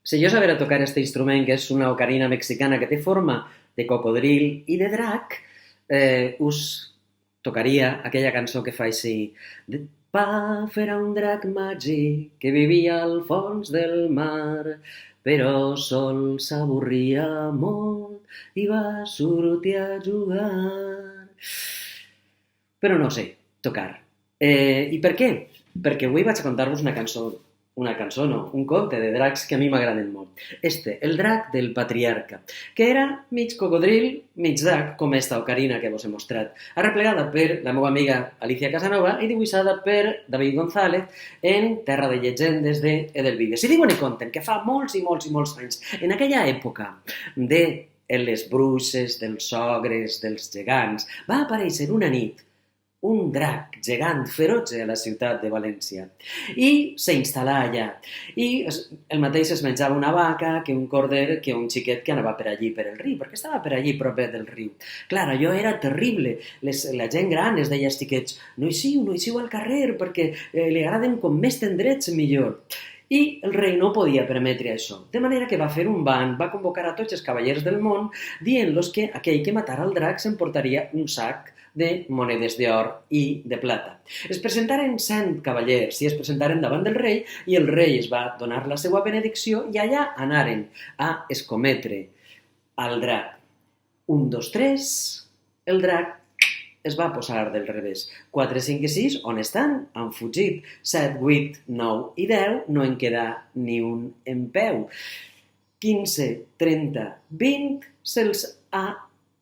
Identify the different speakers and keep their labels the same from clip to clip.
Speaker 1: Si jo sabera tocar este instrument, que és una ocarina mexicana que té forma de cocodril i de drac, us tocaria aquella cançó que fa així. De Paf era un drac màgic que vivia al fons del mar, però sol s'avorria molt i va sortir a jugar. Però no sé tocar. I per què? Perquè avui vaig a contar-vos una cançó no, un conte de dracs que a mi m'agraden molt. El drac del patriarca, que era mig cocodril, mig drac, com esta ocarina que vos he mostrat, arreplegada per la meva amiga Alicia Casanova i dibuixada per David González en Terra de Llegendes d'Edelvides. I diuen i conten que fa molts i molts i molts anys, en aquella època de les bruixes, dels sogres, dels gegants, va aparèixer una nit un drac gegant feroce a la ciutat de València i s'instal·là allà i el mateix es menjava una vaca que un corder que un xiquet que anava per allí per el riu, perquè estava per allí prop del riu. Clar, allò era terrible, la gent gran es deia als xiquets no eixiu al carrer perquè li agraden com més tendrets millor. I el rei no podia permetre això, de manera que va fer un ban, va convocar a tots els cavallers del món dient-los que aquell que matara el drac s'emportaria un sac de monedes d'or i de plata. Es presentaren 100 cavallers i es presentaren davant del rei i el rei es va donar la seva benedicció i allà anaren a escometre al drac. 1, 2, 3, el drac es va posar del revés. 4, 5 i 6, on estan? Han fugit. 7, 8, 9 i 10, no en queda ni un en peu. 15, 30, 20, se'ls ha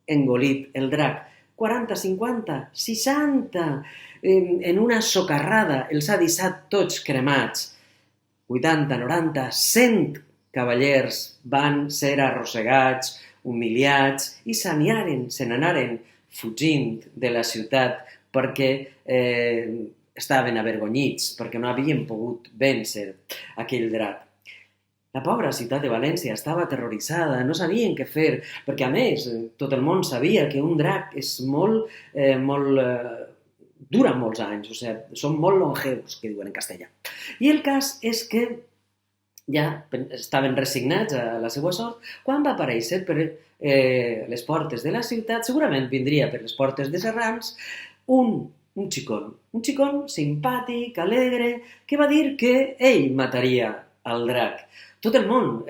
Speaker 1: engolit el drac. 40, 50, 60, en una socarrada els ha deixat tots cremats. 80, 90, 100 cavallers van ser arrossegats, humiliats i se n'anaren fugint de la ciutat perquè estaven avergonyits, perquè no havien pogut vèncer aquell drac. La pobra ciutat de València estava aterroritzada, no sabien què fer, perquè a més tot el món sabia que un drac és dura molts anys, o sigui, són molt longeus, que diuen en castellà. I el cas és que ja estaven resignats a la seva sort quan va aparèixer per les portes de la ciutat, segurament vindria per les portes de Serrans, un xicon simpàtic, alegre, que va dir que ell mataria el drac. Tot el món,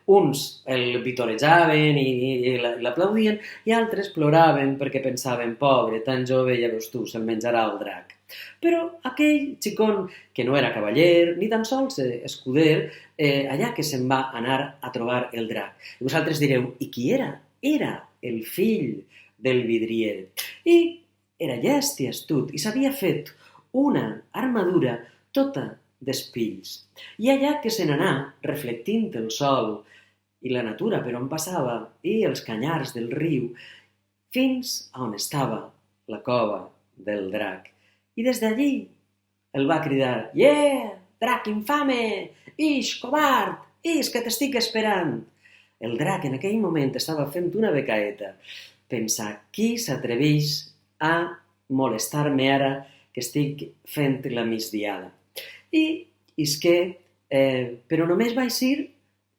Speaker 1: uns el vitorejaven i l'aplaudien i altres ploraven perquè pensaven, pobre, tan jove, ja veus tu, se'l menjarà el drac. Però aquell xicon, que no era cavaller ni tan sols escuder, allà que se'n va anar a trobar el drac. I vosaltres direu, i qui era? Era el fill del vidrier. I era llest i astut i s'havia fet una armadura tota d'espills. I allà que se n'anà, reflectint el sol i la natura per on passava i els canyars del riu, fins a on estava la cova del drac. I des d'allí el va cridar, «Yeah, drac infame! Ix, covard! Ix, que t'estic esperant!» El drac en aquell moment estava fent una becaeta. Pensa, qui s'atreveix a molestar-me ara que estic fent la migdiada? I és que, però només va eixir,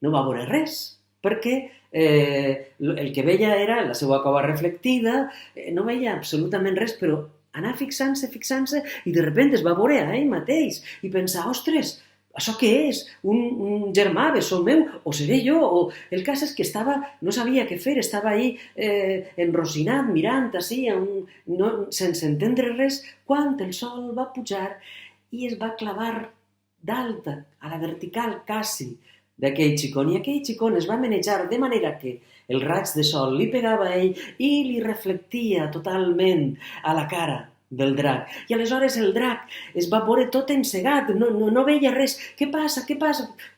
Speaker 1: no va veure res, perquè el que veia era la seva cova reflectida, no veia absolutament res, però anar fixant-se, i de sobte es va veure a ell mateix i pensar, ostres, això què és? Un germà bessó meu? O seré jo? O el cas és que no sabia què fer, estava ahí enrosinat, mirant així, sense entendre res, quan el sol va pujar i es va clavar dalt, a la vertical quasi, d'aquell xicon. I aquell xicon es va manejar de manera que el raig de sol li pegava a ell i li reflectia totalment a la cara del drac. I aleshores el drac es va veure tot encegat, no veia res. Què passa?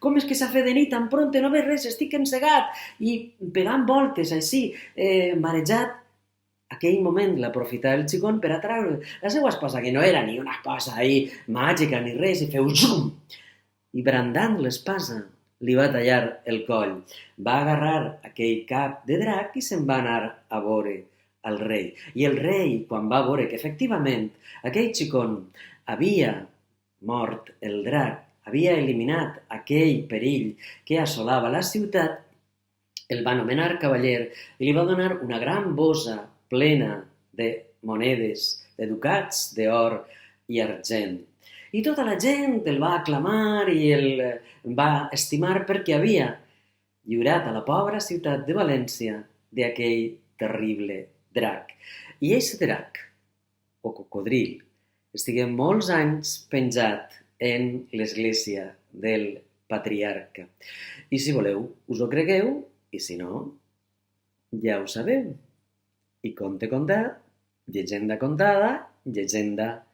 Speaker 1: Com és que s'ha fet de nit tan pronte? No veig res, estic encegat. I pegant voltes així, marejat, aquell moment l'aprofità el xicon per atraure la seva esposa, que no era ni una cosa ahí màgica ni res, i feu zum! I brandant l'espasa li va tallar el coll. Va agarrar aquell cap de drac i se'n va anar a veure al rei. I el rei, quan va veure que efectivament aquell xicon havia mort el drac havia eliminat aquell perill que assolava la ciutat, el va nomenar cavaller i li va donar una gran bossa plena de monedes, de ducats d'or i argent. I tota la gent el va aclamar i el va estimar perquè havia lliurat a la pobra ciutat de València d'aquell terrible drac. I aquest drac, o cocodril, estigué molts anys penjat en l'església del patriarca. I si voleu, us ho cregueu, i si no, ja ho sabeu. I conte contat, llegenda contada, llegenda